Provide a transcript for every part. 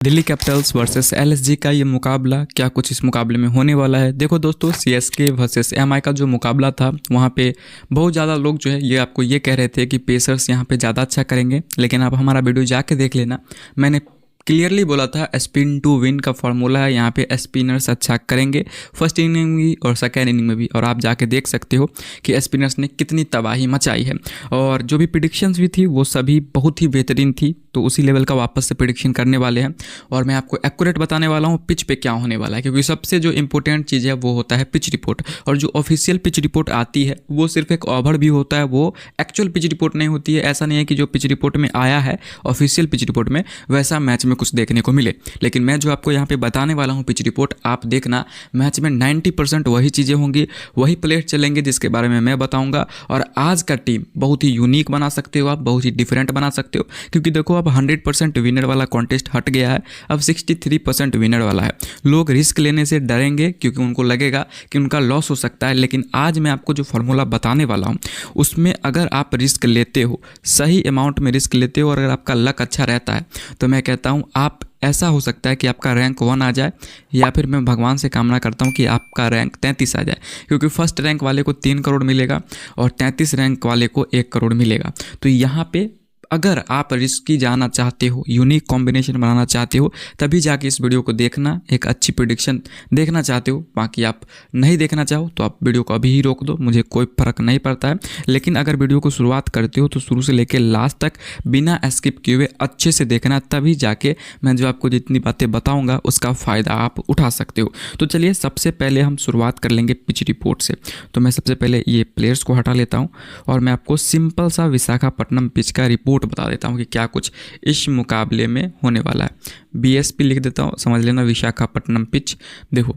Delhi Capitals versus LSG का ये मुकाबला क्या कुछ इस मुकाबले में होने वाला है। देखो दोस्तों, सीएसके वर्सेस एमआई का जो मुकाबला था वहाँ पे बहुत ज़्यादा लोग जो है ये आपको ये कह रहे थे कि पेसर्स यहाँ पे ज़्यादा अच्छा करेंगे, लेकिन आप हमारा वीडियो जाके देख लेना। मैंने क्लियरली बोला था स्पिन टू विन का फॉर्मूला है, यहाँ पे स्पिनर्स अच्छा करेंगे फर्स्ट इनिंग में भी और सेकेंड इनिंग में भी, और आप जाके देख सकते हो कि स्पिनर्स ने कितनी तबाही मचाई है। और जो भी प्रिडिक्शंस भी थी वो सभी बहुत ही बेहतरीन थी, तो उसी लेवल का वापस से प्रिडिक्शन करने वाले हैं। और मैं आपको एक्यूरेट बताने वाला हूँ पिच पे क्या होने वाला है, क्योंकि सबसे जो इंपॉर्टेंट चीज़ है वो होता है पिच रिपोर्ट। और जो ऑफिशियल पिच रिपोर्ट आती है वो सिर्फ एक ओवर भी होता है, वो एक्चुअल पिच रिपोर्ट नहीं होती है। ऐसा नहीं है कि जो पिच रिपोर्ट में आया है ऑफिशियल पिच रिपोर्ट में वैसा मैच में कुछ देखने को मिले, लेकिन मैं जो आपको यहाँ पे बताने वाला हूँ पिच रिपोर्ट, आप देखना मैच में 90% वही चीज़ें होंगी, वही प्लेयर चलेंगे जिसके बारे में मैं बताऊंगा। और आज का टीम बहुत ही यूनिक बना सकते हो आप, बहुत ही डिफरेंट बना सकते हो, क्योंकि देखो अब 100% विनर वाला कॉन्टेस्ट हट गया है, अब 63% विनर वाला है। लोग रिस्क लेने से डरेंगे क्योंकि उनको लगेगा कि उनका लॉस हो सकता है, लेकिन आज मैं आपको जो फॉर्मूला बताने वाला हूँ उसमें अगर आप रिस्क लेते हो, सही अमाउंट में रिस्क लेते हो और अगर आपका लक अच्छा रहता है तो मैं कहता हूँ आप ऐसा हो सकता है कि आपका रैंक 1 आ जाए, या फिर मैं भगवान से कामना करता हूँ कि आपका रैंक 33 आ जाए, क्योंकि फर्स्ट रैंक वाले को 3 करोड़ मिलेगा और 33 रैंक वाले को 1 करोड़ मिलेगा। तो यहाँ पे अगर आप रिस्की जाना चाहते हो, यूनिक कॉम्बिनेशन बनाना चाहते हो, तभी जाके इस वीडियो को देखना, एक अच्छी प्रेडिक्शन देखना चाहते हो। बाकी आप नहीं देखना चाहो तो आप वीडियो को अभी ही रोक दो, मुझे कोई फ़र्क नहीं पड़ता है। लेकिन अगर वीडियो को शुरुआत करते हो तो शुरू से लेकर लास्ट तक बिना स्किप किए हुए अच्छे से देखना, तभी जाके मैं जो आपको जितनी बातें बताऊँगा उसका फ़ायदा आप उठा सकते हो। तो चलिए सबसे पहले हम शुरुआत कर लेंगे पिच रिपोर्ट से। तो मैं सबसे पहले ये प्लेयर्स को हटा लेता हूँ और मैं आपको सिंपल सा विशाखापट्टनम पिच का रिपोर्ट बता देता हूं कि क्या कुछ इस मुकाबले में होने वाला है। बीएसपी लिख देता हूं, समझ लेना विशाखापट्टनम पिच। देखो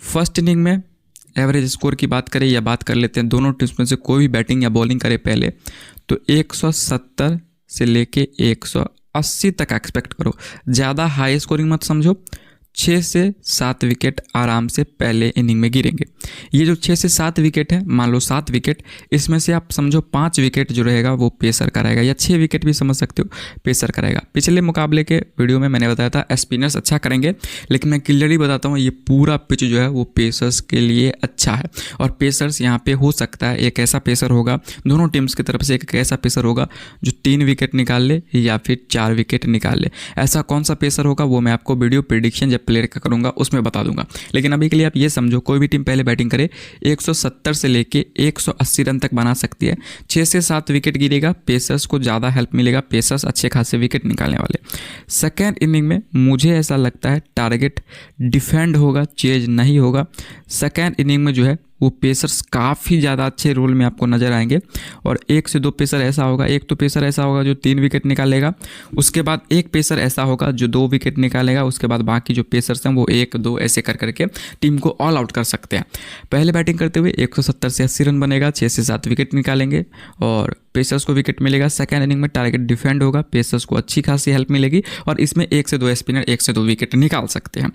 फर्स्ट इनिंग में एवरेज स्कोर की बात करें या बात कर लेते हैं दोनों टीम्स में से कोई भी बैटिंग या बॉलिंग करे पहले, तो 170 से लेके 180 तक एक्सपेक्ट करो। ज़्यादा हाई स्कोरिंग मत समझो, 6 से 7 विकेट आराम से पहले इनिंग में गिरेंगे। ये जो 6 से 7 विकेट है, मान लो 7 विकेट, इसमें से आप समझो 5 विकेट जो रहेगा वो पेसर का रहेगा, या 6 विकेट भी समझ सकते हो पेसर का रहेगा। पिछले मुकाबले के वीडियो में मैंने बताया था स्पिनर्स अच्छा करेंगे, लेकिन मैं क्लियरली बताता हूँ ये पूरा पिच जो है वो पेसर्स के लिए अच्छा है। और पेसर्स यहाँ पे हो सकता है एक ऐसा पेसर होगा, दोनों टीम्स की तरफ से एक ऐसा पेसर होगा जो 3 विकेट निकाल ले या फिर 4 विकेट निकाल ले। ऐसा कौन सा पेसर होगा वो मैं आपको वीडियो प्रेडिक्शन प्लेयर का करूंगा उसमें बता दूंगा। लेकिन अभी के लिए आप ये समझो, कोई भी टीम पहले बैटिंग करे 170 से लेके 180 रन तक बना सकती है। 6 से 7 विकेट गिरेगा, पेसर्स को ज़्यादा हेल्प मिलेगा, पेसर्स अच्छे खासे विकेट निकालने वाले। सेकेंड इनिंग में मुझे ऐसा लगता है टारगेट डिफेंड होगा, चेज नहीं होगा। सेकेंड इनिंग में जो है वो पेसर्स काफ़ी ज़्यादा अच्छे रोल में आपको नज़र आएंगे, और 1 से 2 पेसर ऐसा होगा, एक तो पेसर ऐसा होगा जो 3 विकेट निकालेगा, उसके बाद एक पेसर ऐसा होगा जो 2 विकेट निकालेगा, उसके बाद बाकी जो पेसर्स हैं वो 1-2 ऐसे कर करके टीम को ऑल आउट कर सकते हैं। पहले बैटिंग करते हुए 170 से 80 रन बनेगा, 6 से 7 विकेट निकालेंगे और पेसर्स को विकेट मिलेगा। सेकेंड इनिंग में टारगेट डिफेंड होगा, पेसर्स को अच्छी खासी हेल्प मिलेगी और इसमें 1 से 2 स्पिनर 1 से 2 विकेट निकाल सकते हैं।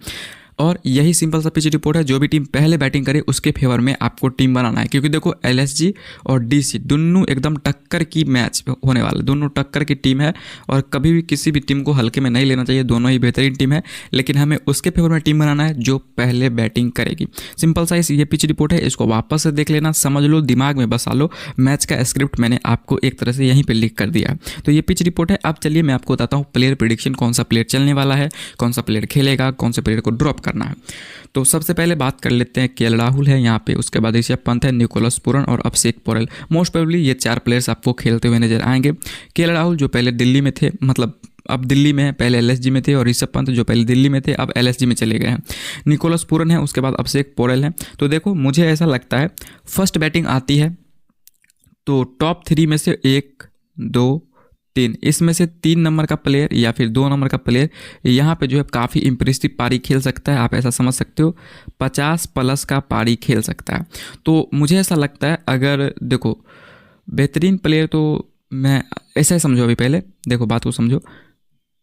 और यही सिंपल सा पिच रिपोर्ट है। जो भी टीम पहले बैटिंग करे उसके फेवर में आपको टीम बनाना है, क्योंकि देखो एलएसजी और डीसी दोनों एकदम टक्कर की मैच होने वाले, दोनों टक्कर की टीम है और कभी भी किसी भी टीम को हल्के में नहीं लेना चाहिए, दोनों ही बेहतरीन टीम है। लेकिन हमें उसके फेवर में टीम बनाना है जो पहले बैटिंग करेगी। सिंपल सा ये पिच रिपोर्ट है, इसको वापस से देख लेना, समझ लो, दिमाग में बसा लो। मैच का स्क्रिप्ट मैंने आपको एक तरह से यहीं पर लिख कर दिया है। तो ये पिच रिपोर्ट है। अब चलिए मैं आपको बताता हूँ प्लेयर प्रेडिक्शन, कौन सा प्लेयर चलने वाला है, कौन सा प्लेयर खेलेगा, कौन से प्लेयर को ड्रॉप करना है। तो सबसे पहले बात कर लेते हैं केएल राहुल है यहाँ पे, उसके बाद ऋषभ पंत है, निकोलस पूरन और अभिषेक पोरेल। मोस्ट प्रोबेबली ये 4 प्लेयर्स आपको खेलते हुए नजर आएंगे। केएल राहुल जो पहले दिल्ली में थे, मतलब अब दिल्ली में है, पहले एलएसजी में थे, और ऋषभ पंत जो पहले दिल्ली में थे अब एलएसजी में चले गए हैं। निकोलस पूरन है, उसके बाद अभिषेक पोरेल है। तो देखो मुझे ऐसा लगता है फर्स्ट बैटिंग आती है तो टॉप 3 में से 1, 2, 3, इसमें से 3 नंबर का प्लेयर या फिर 2 नंबर का प्लेयर यहाँ पे जो है काफ़ी इंप्रेसिव पारी खेल सकता है। आप ऐसा समझ सकते हो 50+ का पारी खेल सकता है। तो मुझे ऐसा लगता है, अगर देखो बेहतरीन प्लेयर, तो मैं ऐसा ही समझो, अभी पहले देखो बात को समझो,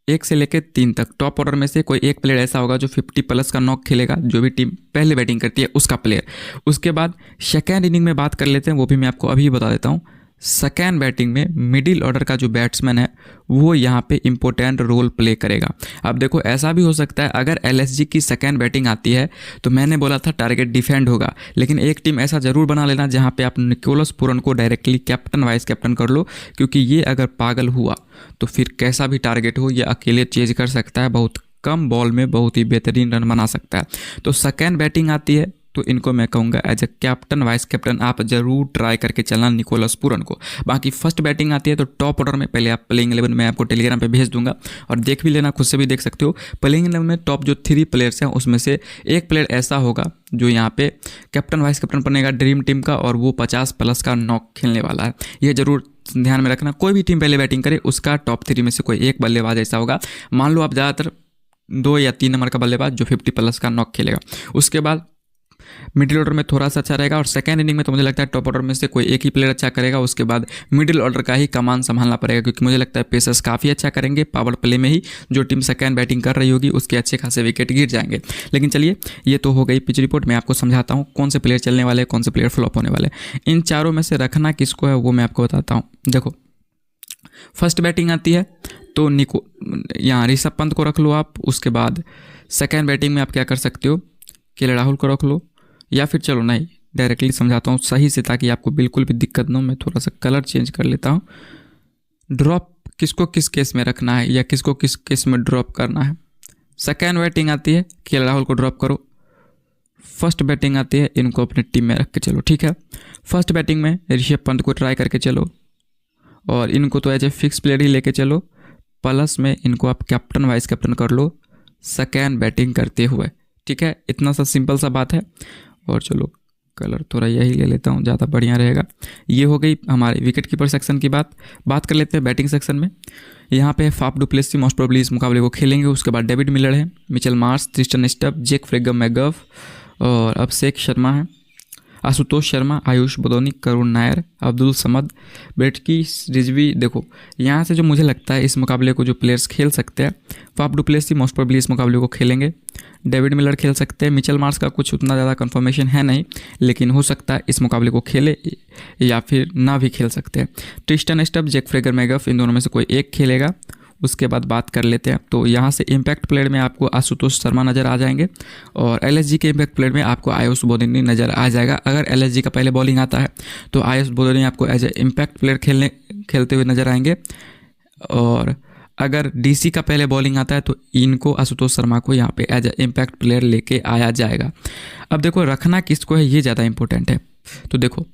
1 से लेकर 3 तक टॉप ऑर्डर में से कोई एक प्लेयर ऐसा होगा जो 50+ का नॉक खेलेगा, जो भी टीम पहले बैटिंग करती है उसका प्लेयर। उसके बाद सेकेंड इनिंग में बात कर लेते हैं, वो भी मैं आपको अभी बता देता हूँ। सेकेंड बैटिंग में मिडिल ऑर्डर का जो बैट्समैन है वो यहाँ पे इम्पोर्टेंट रोल प्ले करेगा। अब देखो ऐसा भी हो सकता है अगर एलएसजी की सेकेंड बैटिंग आती है तो मैंने बोला था टारगेट डिफेंड होगा, लेकिन एक टीम ऐसा ज़रूर बना लेना जहाँ पे आप निकोलस पूरन को डायरेक्टली कैप्टन वाइस कैप्टन कर लो, क्योंकि ये अगर पागल हुआ तो फिर कैसा भी टारगेट हो ये अकेले चेज कर सकता है, बहुत कम बॉल में बहुत ही बेहतरीन रन बना सकता है। तो सेकेंड बैटिंग आती है तो इनको मैं कहूँगा as a captain vice captain आप जरूर ट्राई करके चलना निकोलस पूरन को। बाकी फर्स्ट बैटिंग आती है तो टॉप ऑर्डर में पहले आप प्लेइंग 11 में आपको टेलीग्राम पे भेज दूंगा और देख भी लेना, खुद से भी देख सकते हो। प्लेइंग 11 में टॉप जो 3 प्लेयर्स हैं उसमें से एक प्लेयर ऐसा होगा जो यहाँ पे कैप्टन वाइस कैप्टन बनेगा ड्रीम टीम का, और वो 50+ का नॉक खेलने वाला है। ये जरूर ध्यान में रखना, कोई भी टीम पहले बैटिंग करे उसका टॉप 3 में से कोई एक बल्लेबाज ऐसा होगा। मान लो आप ज़्यादातर 2 या 3 नंबर का बल्लेबाज जो 50+ का नॉक खेलेगा। उसके बाद मिडिल ऑर्डर में थोड़ा सा अच्छा रहेगा, और सेकंड इनिंग में तो मुझे लगता है टॉप ऑर्डर में से कोई एक ही प्लेयर अच्छा करेगा। उसके बाद मिडिल ऑर्डर का ही कमान संभालना पड़ेगा, क्योंकि मुझे लगता है पेसर्स काफ़ी अच्छा करेंगे। पावर प्ले में ही जो टीम सेकंड बैटिंग कर रही होगी उसके अच्छे खासे विकेट गिर जाएंगे। लेकिन चलिए ये तो हो गई पिच रिपोर्ट, मैं आपको समझाता हूँ कौन से प्लेयर चलने वाले हैं, कौन से प्लेयर फ्लॉप होने वाले। इन चारों में से रखना किसको है वो मैं आपको बताता हूँ। देखो फर्स्ट बैटिंग आती है तो यहाँ ऋषभ पंत को रख लो आप। उसके बाद सेकेंड बैटिंग में आप क्या कर सकते हो, के राहुल को रख लो, या फिर चलो नहीं डायरेक्टली समझाता हूँ सही से ताकि आपको बिल्कुल भी दिक्कत ना हो। मैं थोड़ा सा कलर चेंज कर लेता हूँ। ड्रॉप किसको किस केस में रखना है या किसको किस केस में ड्रॉप करना है। सेकेंड बैटिंग आती है के राहुल को ड्रॉप करो, फर्स्ट बैटिंग आती है इनको अपनी टीम में रख के चलो, ठीक है। फर्स्ट बैटिंग में ऋषभ पंत को ट्राई करके चलो और इनको तो एज ए फिक्स प्लेयर ही लेके चलो, प्लस में इनको आप कैप्टन वाइस कैप्टन कर लो सेकेंड बैटिंग करते हुए, ठीक है। इतना सा सिंपल सा बात है। और चलो कलर थोड़ा यही ले लेता हूँ, ज़्यादा बढ़िया रहेगा। ये हो गई हमारे विकेट कीपर सेक्शन की बात कर लेते हैं बैटिंग सेक्शन में। यहाँ पे Faf du Plessis most probably इस मुकाबले को खेलेंगे। उसके बाद डेविड मिलर है, Mitchell Marsh, Tristan Stubbs, Jake Fraser-McGurk और अभिषेक शर्मा है, आशुतोष शर्मा, आयुष बदौनी, करुण नायर, अब्दुल समद, ब्रेटकी रिजवी। देखो यहाँ से जो मुझे लगता है इस मुकाबले को जो प्लेयर्स खेल सकते हैं, Faf du Plessis most probably इस मुकाबले को खेलेंगे, डेविड मिलर खेल सकते हैं, मिचेल मार्श का कुछ उतना ज़्यादा कंफर्मेशन है नहीं, लेकिन हो सकता है इस मुकाबले को खेले या फिर ना भी खेल सकते हैं। ट्रिस्टन स्टफ, जैक फ्रेगर-मैकगफ, इन दोनों में से कोई एक खेलेगा। उसके बाद बात कर लेते हैं, तो यहाँ से इम्पैक्ट प्लेयर में आपको आशुतोष शर्मा नज़र आ जाएंगे और एलएसजी के इम्पैक्ट प्लेयर में आपको आयुष बदौनी नज़र आ जाएगा। अगर एलएसजी का पहले बॉलिंग आता है तो आयुष बदौनी आपको एज ए इम्पैक्ट प्लेयर खेलते हुए नज़र आएंगे, और अगर डीसी का पहले बॉलिंग आता है तो इनको आशुतोष शर्मा को यहाँ पे एज ए इम्पैक्ट प्लेयर लेके आया जाएगा। अब देखो रखना किसको है ये ज़्यादा इंपॉर्टेंट है। तो देखो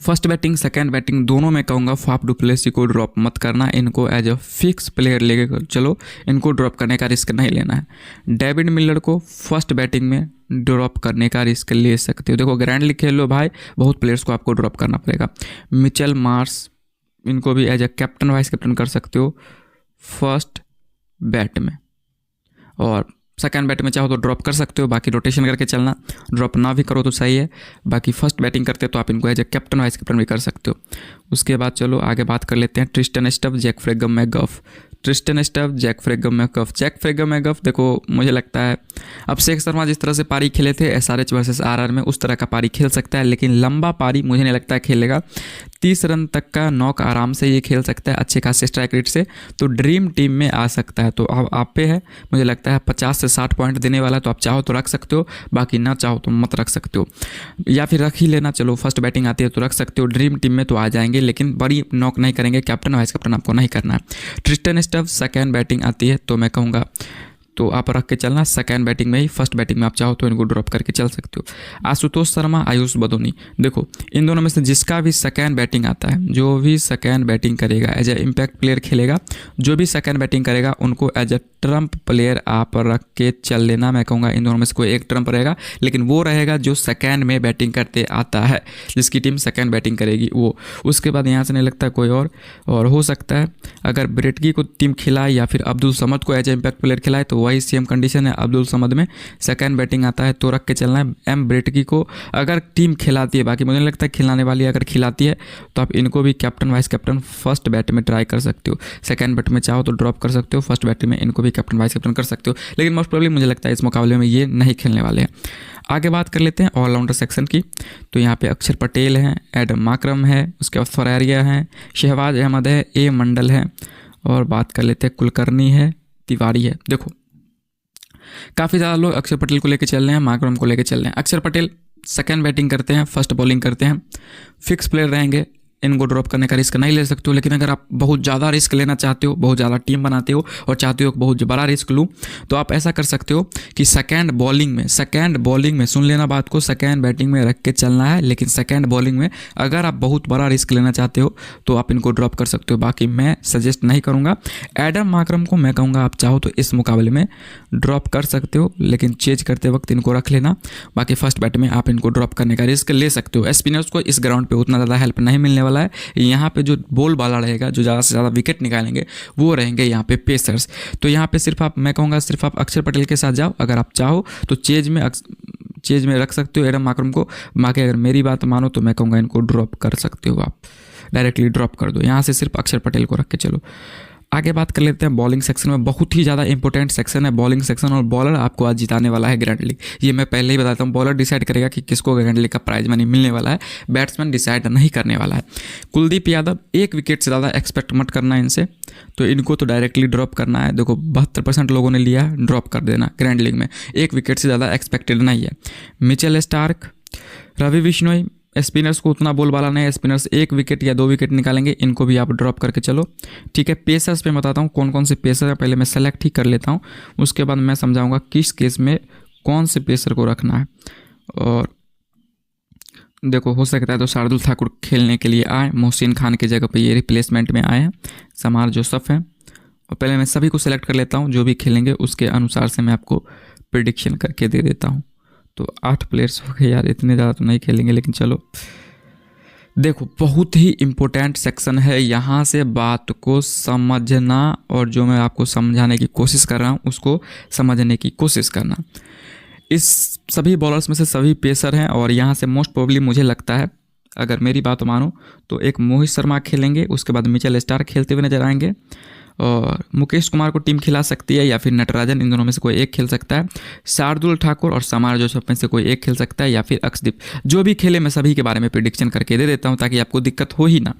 फर्स्ट बैटिंग सेकंड बैटिंग दोनों में कहूँगा फाफ डु प्लेसी को ड्रॉप मत करना, इनको एज अ फिक्स प्लेयर लेके चलो, इनको ड्रॉप करने का रिस्क नहीं लेना है। डेविड मिलर को फर्स्ट बैटिंग में ड्रॉप करने का रिस्क ले सकते हो। देखो ग्रैंड लीग खेल लो भाई, बहुत प्लेयर्स को आपको ड्रॉप करना पड़ेगा। मिचेल मार्श इनको भी as a captain vice captain कर सकते हो फर्स्ट बैट में, और सेकंड बैट में चाहो तो ड्रॉप कर सकते हो, बाकी रोटेशन करके चलना। ड्रॉप ना भी करो तो सही है, बाकी फर्स्ट बैटिंग करते तो आप इनको as a captain vice captain भी कर सकते हो। उसके बाद चलो आगे बात कर लेते हैं Tristan Stubbs, Jake Fraser-McGurk. Tristan Stubbs, Jake Fraser-McGurk. Jake Fraser-McGurk देखो मुझे लगता है अभिषेक शर्मा जिस तरह से पारी खेले थे एसआरएच वर्सेस आरआर में उस तरह का पारी खेल सकता है, लेकिन लंबा पारी मुझे नहीं लगता है खेलेगा। 30 रन तक का नॉक आराम से ये खेल सकता है अच्छे खासे स्ट्राइक रेट से, तो ड्रीम टीम में आ सकता है। तो अब आप पे है, मुझे लगता है 50 से 60 पॉइंट देने वाला है, तो आप चाहो तो रख सकते हो, बाकी ना चाहो तो मत रख सकते हो, या फिर रख ही लेना। चलो फर्स्ट बैटिंग आती है तो रख सकते हो, ड्रीम टीम में तो आ जाएंगे, लेकिन बड़ी नॉक नहीं करेंगे। कैप्टन वाइस कैप्टन आपको नहीं करना है। ट्रिस्टन स्टफ सेकेंड बैटिंग आती है तो मैं कहूँगा तो आप रख के चलना सेकंड बैटिंग में ही, फर्स्ट बैटिंग में आप चाहो तो इनको ड्रॉप करके चल सकते हो। आशुतोष शर्मा, आयुष बदौनी, देखो इन दोनों में से जिसका भी सेकंड बैटिंग आता है, जो भी सेकंड बैटिंग करेगा एज ए इम्पैक्ट प्लेयर खेलेगा, जो भी सेकंड बैटिंग करेगा उनको एज ए ट्रम्प प्लेयर आप रख के चल लेना। मैं कहूँगा इन दोनों में से कोई एक ट्रम्प रहेगा, लेकिन वो रहेगा जो सेकेंड में बैटिंग करते आता है, जिसकी टीम सेकेंड बैटिंग करेगी वो। उसके बाद यहाँ से नहीं लगता कोई और हो सकता है अगर ब्रेटकी को टीम खिलाए या फिर अब्दुल समद को एज ए इम्पैक्ट प्लेयर खिलाए तो वही सेम कंडीशन है अब्दुल समद में। सेकंड बैटिंग आता है तो रख के चलना है। एम ब्रेटकी को अगर टीम खिलाती है, बाकी मुझे नहीं लगता खिलाने वाली अगर खिलाती है तो आप इनको भी captain vice captain first bat में ट्राई कर सकते हो। सेकंड बैट में चाहो तो ड्रॉप कर सकते हो, फर्स्ट बैट में इनको भी कैप्टन वाइस कैप्टन कर सकते हो, लेकिन मोस्ट प्रोबेबली मुझे लगता है इस मुकाबले में ये नहीं खेलने वाले हैं। आगे बात कर लेते हैं ऑलराउंडर सेक्शन की। तो यहाँ पे अक्षर पटेल हैं, एडम माकरम है, उसके बाद फरारिया हैं, शहबाज अहमद है, ए मंडल है, और बात कर लेते हैं कुलकर्णी है, तिवारी है। देखो काफ़ी ज़्यादा लोग अक्षर पटेल को लेके चल रहे हैं, माकरम को लेके चल रहे हैं। अक्षर पटेल सेकंड बैटिंग करते हैं, फर्स्ट बॉलिंग करते हैं, फिक्स प्लेयर रहेंगे, इनको ड्रॉप करने का रिस्क नहीं ले सकते हो। लेकिन अगर आप बहुत ज़्यादा रिस्क लेना चाहते हो, बहुत ज़्यादा टीम बनाते हो और चाहते हो कि बहुत बड़ा रिस्क लूँ, तो आप ऐसा कर सकते हो कि सेकंड बॉलिंग में सुन लेना बात को, सेकंड बैटिंग में रख के चलना है। लेकिन सेकंड बॉलिंग में अगर आप बहुत बड़ा रिस्क लेना चाहते हो तो आप इनको ड्रॉप कर सकते हो, बाकी मैं सजेस्ट नहीं करूँगा। एडम माकरम को मैं कहूँगा आप चाहो तो इस मुकाबले में ड्रॉप कर सकते हो, लेकिन चेज करते वक्त इनको रख लेना। बाकी फर्स्ट बैट में आप इनको ड्रॉप करने का रिस्क ले सकते हो। स्पिनर्स को इस ग्राउंड पर उतना ज़्यादा हेल्प नहीं मिलने वाला है। यहाँ पे जो बॉल वाला रहेगा, जो ज़्यादा से ज़्यादा विकेट निकालेंगे वो रहेंगे यहाँ पे पेसर्स। तो यहाँ पे सिर्फ आप, मैं कहूँगा सिर्फ आप अक्षर पटेल के साथ जाओ। अगर आप चाहो तो चेज में रख सकते हो एडम माकरम को। बाकी अगर मेरी बात मानो तो मैं कहूँगा इनको ड्रॉप कर सकते हो, आप डायरेक्टली ड्रॉप कर दो। यहाँ से सिर्फ अक्षर पटेल को रख के चलो। आगे बात कर लेते हैं बॉलिंग सेक्शन में। बहुत ही ज़्यादा इंपॉर्टेंट सेक्शन है बॉलिंग सेक्शन, और बॉलर आपको आज जिताने वाला है ग्रैंड लीग। ये मैं पहले ही बताता हूँ, बॉलर डिसाइड करेगा कि किसको ग्रैंड लीग का प्राइज मनी मिलने वाला है, बैट्समैन डिसाइड नहीं करने वाला है। कुलदीप यादव, एक विकेट से ज़्यादा एक्सपेक्ट मत करना इनसे, तो इनको तो डायरेक्टली ड्रॉप करना है। देखो 72% लोगों ने लिया, ड्रॉप कर देना ग्रैंड लीग में, एक विकेट से ज़्यादा एक्सपेक्टेड नहीं है। Mitchell Starc, Ravi Bishnoi, spinners को उतना बोल वाला नहीं है, स्पिनर्स 1 विकेट या 2 विकेट निकालेंगे, इनको भी आप ड्रॉप करके चलो। ठीक है, पेसर्स पे बताता हूँ कौन कौन से पेसर है, पहले मैं सेलेक्ट ही कर लेता हूँ, उसके बाद मैं समझाऊंगा किस केस में कौन से पेसर को रखना है। और देखो हो सकता है तो शार्दुल ठाकुर खेलने के लिए आए, मोहसिन खान की जगह पर ये रिप्लेसमेंट में आए हैं, समार जोसफ हैं। और पहले मैं सभी को सेलेक्ट कर लेता हूँ, जो भी खेलेंगे उसके अनुसार से मैं आपको प्रिडिक्शन करके दे देता हूँ। तो 8 प्लेयर्स हो गए यार, इतने ज़्यादा तो नहीं खेलेंगे, लेकिन चलो। देखो बहुत ही इम्पोर्टेंट सेक्शन है, यहाँ से बात को समझना, और जो मैं आपको समझाने की कोशिश कर रहा हूँ उसको समझने की कोशिश करना। इस सभी बॉलर्स में से सभी पेसर हैं, और यहाँ से मोस्ट प्रोबेबली मुझे लगता है, अगर मेरी बात मानो तो एक मोहित शर्मा खेलेंगे, उसके बाद मिचेल स्टार्क खेलते हुए नजर आएंगे, और मुकेश कुमार को टीम खिला सकती है, या फिर नटराजन, इन दोनों में से कोई एक खेल सकता है। शार्दुल ठाकुर और समार जोसफ में से कोई एक खेल सकता है, या फिर अक्षदीप। जो भी खेले मैं सभी के बारे में प्रिडिक्शन करके दे देता हूं ताकि आपको दिक्कत हो ही ना।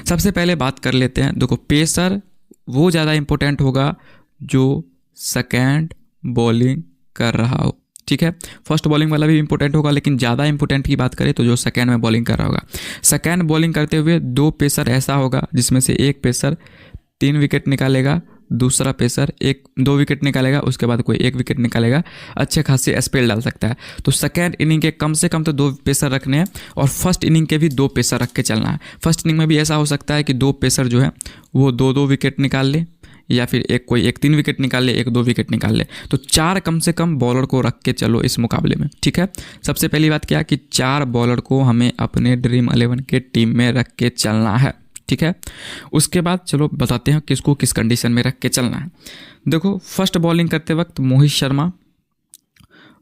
सबसे पहले बात कर लेते हैं, देखो पेसर वो ज़्यादा इंपॉर्टेंट होगा जो सेकेंड बॉलिंग कर रहा हो। ठीक है, फर्स्ट बॉलिंग वाला भी इंपॉर्टेंट होगा, लेकिन ज़्यादा इंपॉर्टेंट की बात करें तो जो सेकेंड में बॉलिंग कर रहा होगा। सेकेंड बॉलिंग करते हुए 2 पेसर ऐसा होगा जिसमें से एक पेसर 3 विकेट निकालेगा, दूसरा पेसर 2 विकेट निकालेगा, उसके बाद कोई 1 विकेट निकालेगा, अच्छे खासे स्पेल डाल सकता है। तो सेकेंड इनिंग के कम से कम तो 2 पेसर रखने हैं, और फर्स्ट इनिंग के भी 2 पेसर रख के चलना है। फर्स्ट इनिंग में भी ऐसा हो सकता है कि 2 पेसर जो है वो 2-2 विकेट निकाल ले, या फिर एक 3 विकेट निकाल ले, 1-2 विकेट निकाल ले। तो 4 कम से कम बॉलर को रख के चलो इस मुकाबले में। ठीक है, सबसे पहली बात क्या कि 4 बॉलर को हमें अपने ड्रीम 11 के टीम में रख के चलना है। ठीक है, उसके बाद चलो बताते हैं किसको किस कंडीशन में रख के चलना है। देखो फर्स्ट बॉलिंग करते वक्त मोहित शर्मा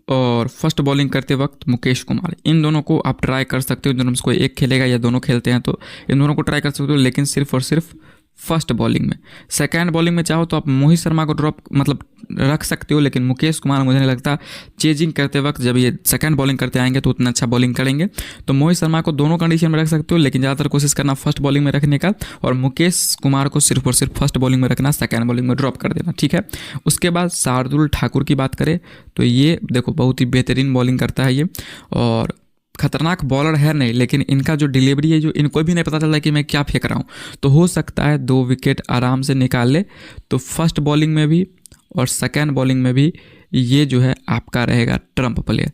और फर्स्ट बॉलिंग करते वक्त मुकेश कुमार, इन दोनों को आप ट्राई कर सकते हो। इन दोनों में से कोई एक खेलेगा या दोनों खेलते हैं तो इन दोनों को ट्राई कर सकते हो, लेकिन सिर्फ और सिर्फ फर्स्ट बॉलिंग में। सेकंड बॉलिंग में चाहो तो आप मोहित शर्मा को ड्रॉप रख सकते हो, लेकिन मुकेश कुमार मुझे नहीं लगता चेजिंग करते वक्त जब ये सेकंड बॉलिंग करते आएंगे तो उतना अच्छा बॉलिंग करेंगे। तो मोहित शर्मा को दोनों कंडीशन में रख सकते हो, लेकिन ज़्यादातर कोशिश करना फर्स्ट बॉलिंग में रखने का, और मुकेश कुमार को सिर्फ और सिर्फ फर्स्ट बॉलिंग में रखना, सेकंड बॉलिंग में ड्रॉप कर देना। ठीक है, उसके बाद शार्दुल ठाकुर की बात करें तो ये देखो बहुत ही बेहतरीन बॉलिंग करता है ये, और खतरनाक बॉलर है नहीं, लेकिन इनका जो डिलीवरी है, जो इनको भी नहीं पता चलता कि मैं क्या फेंक रहा हूँ, तो हो सकता है 2 विकेट आराम से निकाल ले। तो फर्स्ट बॉलिंग में भी और सेकंड बॉलिंग में भी ये जो है आपका रहेगा ट्रम्प प्लेयर।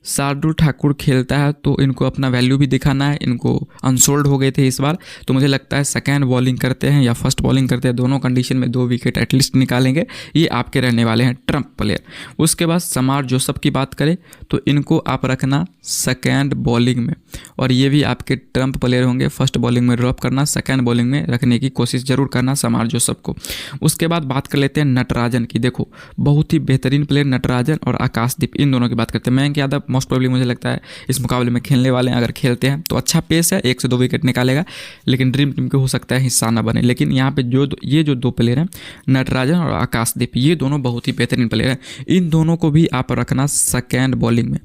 शार्दुल ठाकुर खेलता है तो इनको अपना वैल्यू भी दिखाना है, इनको अनसोल्ड हो गए थे इस बार, तो मुझे लगता है सेकंड बॉलिंग करते हैं या फर्स्ट बॉलिंग करते हैं, दोनों कंडीशन में 2 विकेट एटलीस्ट निकालेंगे, ये आपके रहने वाले हैं ट्रम्प प्लेयर। उसके बाद समार जोसेफ की बात करें तो इनको आप रखना सेकेंड बॉलिंग में, और ये भी आपके ट्रम्प प्लेयर होंगे। फर्स्ट बॉलिंग में ड्रॉप करना, सेकेंड बॉलिंग में रखने की कोशिश जरूर करना समार जोसेफ को। उसके बाद बात कर लेते हैं नटराजन की। देखो बहुत ही बेहतरीन प्लेयर नटराजन और आकाशदीप, इन दोनों की बात करते हैं। मयंक यादव मोस्ट प्रोबेबली मुझे लगता है इस मुकाबले में खेलने वाले हैं। अगर खेलते हैं तो अच्छा पेस है, 1 से 2 विकेट निकालेगा, लेकिन ड्रीम टीम के हो सकता है हिस्सा ना बने। लेकिन यहाँ पे ये जो 2 प्लेयर हैं नटराजन और आकाशदीप, ये दोनों बहुत ही बेहतरीन प्लेयर हैं। इन दोनों को भी आप रखना सेकेंड बॉलिंग में।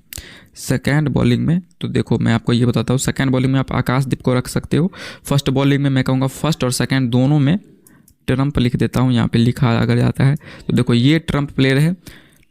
सेकेंड बॉलिंग में तो देखो मैं आपको ये बताता हूँ, सेकेंड बॉलिंग में आप आकाशदीप को रख सकते हो। फर्स्ट बॉलिंग में मैं कहूँगा फर्स्ट और सेकेंड दोनों में ट्रम्प लिख देता हूँ, यहाँ पे लिखा अगर जाता है तो देखो ये ट्रम्प प्लेयर है।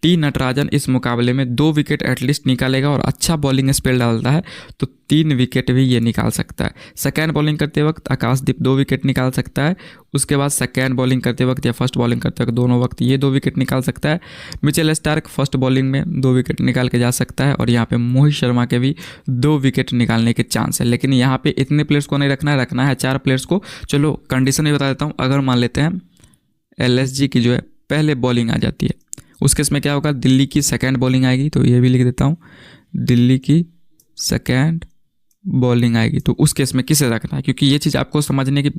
टी नटराजन इस मुकाबले में 2 विकेट एटलीस्ट निकालेगा और अच्छा बॉलिंग स्पेल डालता है तो 3 विकेट भी ये निकाल सकता है। सेकेंड बॉलिंग करते वक्त आकाशदीप 2 विकेट निकाल सकता है। उसके बाद सेकेंड बॉलिंग करते वक्त या फर्स्ट बॉलिंग करते वक्त दोनों वक्त ये 2 विकेट निकाल सकता है। मिचेल स्टार्क फर्स्ट बॉलिंग में 2 विकेट निकाल के जा सकता है, और यहाँ पे मोहित शर्मा के भी 2 विकेट निकालने के चांस है। लेकिन यहाँ पे इतने प्लेयर्स को नहीं रखना है 4 प्लेयर्स को। चलो कंडीशन भी बता देता हूँ। अगर मान लेते हैं LSG की जो है पहले बॉलिंग आ जाती है, उस केस में क्या होगा, दिल्ली की सेकेंड बॉलिंग आएगी, तो ये भी लिख देता हूँ दिल्ली की सेकेंड बॉलिंग आएगी। तो उस केस में किसे रखना है, क्योंकि ये चीज़ आपको समझने की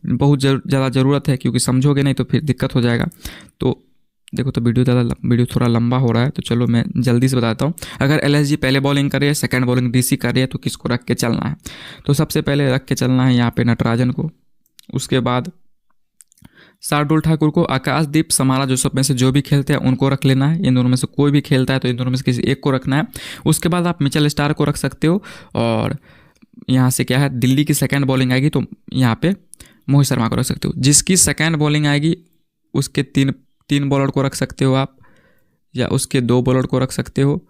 बहुत ज़्यादा ज़रूरत है, क्योंकि समझोगे नहीं तो फिर दिक्कत हो जाएगा। तो देखो तो वीडियो थोड़ा लंबा हो रहा है, तो चलो मैं जल्दी से बताता हूँ। अगर LSG पहले बॉलिंग कर रही है, सेकेंड बॉलिंग DC कर रही है, तो किसको रख के चलना है। तो सबसे पहले रख के चलना है यहाँ पे नटराजन को। उसके बाद शार्दुल ठाकुर को, आकाशदीप, समारा जोसेफ में से जो भी खेलते हैं उनको रख लेना है। इन दोनों में से कोई भी खेलता है तो इन दोनों में से किसी एक को रखना है। उसके बाद आप मिचेल स्टार्क को रख सकते हो, और यहाँ से क्या है, दिल्ली की सेकेंड बॉलिंग आएगी तो यहाँ पे मोहित शर्मा को रख सकते हो। जिसकी सेकेंड बॉलिंग आएगी उसके तीन बॉलर को रख सकते हो आप, या उसके 2 बॉलर को रख सकते हो,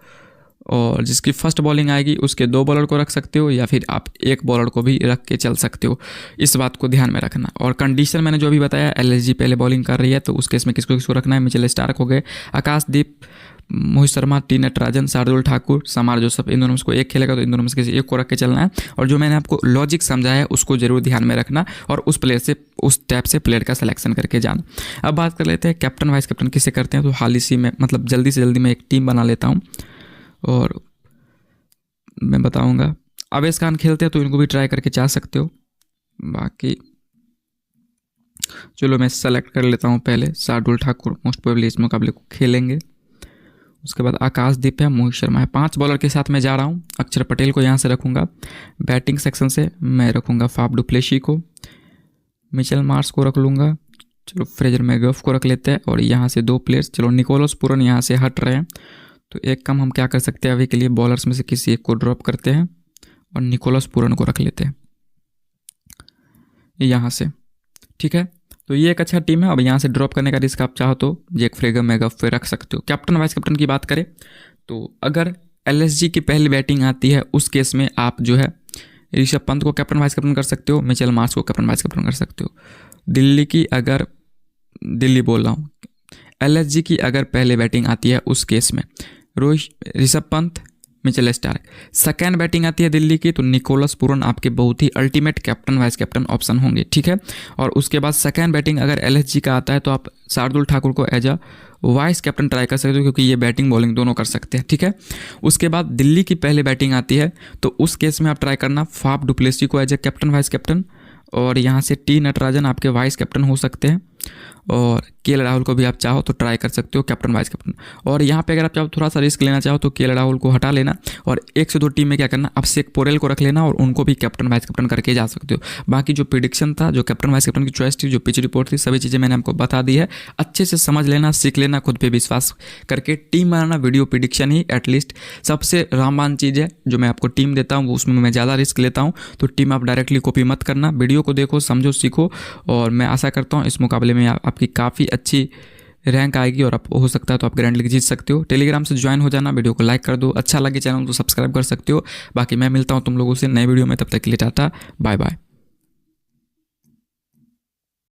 और जिसकी फर्स्ट बॉलिंग आएगी उसके 2 बॉलर को रख सकते हो, या फिर आप 1 बॉलर को भी रख के चल सकते हो। इस बात को ध्यान में रखना। और कंडीशन मैंने जो भी बताया, LSG पहले बॉलिंग कर रही है तो उस केस में किसको रखना है, मिचेल स्टार्क हो गए, आकाशदीप, मोहित शर्मा, टी नटराजन, शार्दुल ठाकुर, समार जोसेफ, इन दोनों में से कोई एक खेलेगा तो इन दोनों में से किसी एक को रख के चलना है। और जो मैंने आपको लॉजिक समझाया है उसको जरूर ध्यान में रखना, और उस टाइप से प्लेयर का सिलेक्शन करके जाना। अब बात कर लेते हैं कैप्टन वाइस कैप्टन किसे करते हैं। तो हाल ही में मतलब जल्दी से जल्दी मैं एक टीम बना लेता हूँ और मैं बताऊंगा। अवेश खान खेलते हैं तो इनको भी ट्राई करके जा सकते हो। बाकी चलो मैं सेलेक्ट कर लेता हूँ पहले शार्दुल ठाकुर, मोस्ट प्रोबेबली इस मुकाबले को खेलेंगे। उसके बाद आकाशदीप है, मोहित शर्मा है। 5 बॉलर के साथ मैं जा रहा हूँ। अक्षर पटेल को यहाँ से रखूँगा। बैटिंग सेक्शन से मैं रखूँगा फाफ डु प्लेसी को, मिचेल मार्श को रख लूँगा। चलो फ्रेजर मैगफ को रख लेते हैं। और यहाँ से 2 प्लेयर्स, चलो निकोलस पूरन यहाँ से हट रहे हैं तो एक कम हम क्या कर सकते हैं, अभी के लिए बॉलर्स में से किसी एक को ड्रॉप करते हैं और निकोलस पूरन को रख लेते हैं यहाँ से। ठीक है, तो ये एक अच्छा टीम है। अब यहाँ से ड्रॉप करने का रिस्क आप चाहो तो जैक फ्रेगर मैगफ पे रख सकते हो। कैप्टन वाइस कैप्टन की बात करें तो अगर LSG की पहली बैटिंग आती है उस केस में आप जो है ऋषभ पंत को कैप्टन वाइस कैप्टन कर सकते हो, मिचेल मार्श को कैप्टन वाइस कैप्टन कर सकते हो। दिल्ली बोल रहा हूँ, LSG की अगर पहले बैटिंग आती है उस केस में Rishabh Pant, Mitchell Starc. Second batting आती है दिल्ली की तो निकोलस पूरन आपके बहुत ही ultimate captain vice captain option होंगे। ठीक है, और उसके बाद सेकेंड बैटिंग अगर LSG का आता है तो आप शार्दुल ठाकुर को as a vice captain try कर सकते हो, क्योंकि ये बैटिंग बॉलिंग दोनों कर सकते हैं। ठीक है, उसके बाद दिल्ली की पहले बैटिंग आती है तो उस केस में आप ट्राई करना फाफ डु प्लेसी को as a captain vice captain, और यहाँ से टी नटराजन आपके वाइस कैप्टन हो सकते हैं, और KL राहुल को भी आप चाहो तो ट्राई कर सकते हो कैप्टन वाइस कैप्टन। और यहाँ पे अगर आप चाहो थोड़ा सा रिस्क लेना चाहो तो KL राहुल को हटा लेना और 1 से 2 टीम में क्या करना, अभिषेक पोरेल को रख लेना और उनको भी कैप्टन वाइस कैप्टन करके जा सकते हो। बाकी जो प्रिडिक्शन था, जो कैप्टन वाइस कैप्टन की चॉइस थी, जो पिच रिपोर्ट थी, सभी चीज़ें मैंने आपको बता दी है। अच्छे से समझ लेना, सीख लेना, खुद पे विश्वास करके टीम बनाना। वीडियो प्रिडिक्शन ही एटलीस्ट सबसे रामबान चीज़ है। जो मैं आपको टीम देता हूँ उसमें मैं ज़्यादा रिस्क लेता हूँ, तो टीम आप डायरेक्टली कॉपी मत करना। वीडियो को देखो, समझो, सीखो, और मैं आशा करता हूँ इस मुकाबले में आपकी काफ़ी अच्छी रैंक आएगी और आप हो सकता है तो आप ग्रैंड लीग जीत सकते हो। टेलीग्राम से ज्वाइन हो जाना, वीडियो को लाइक कर दो, अच्छा लगे चैनल तो सब्सक्राइब कर सकते हो। बाकी मैं मिलता हूँ तुम लोगों से नए वीडियो में, तब तक के लिए टाटा बाय बाय।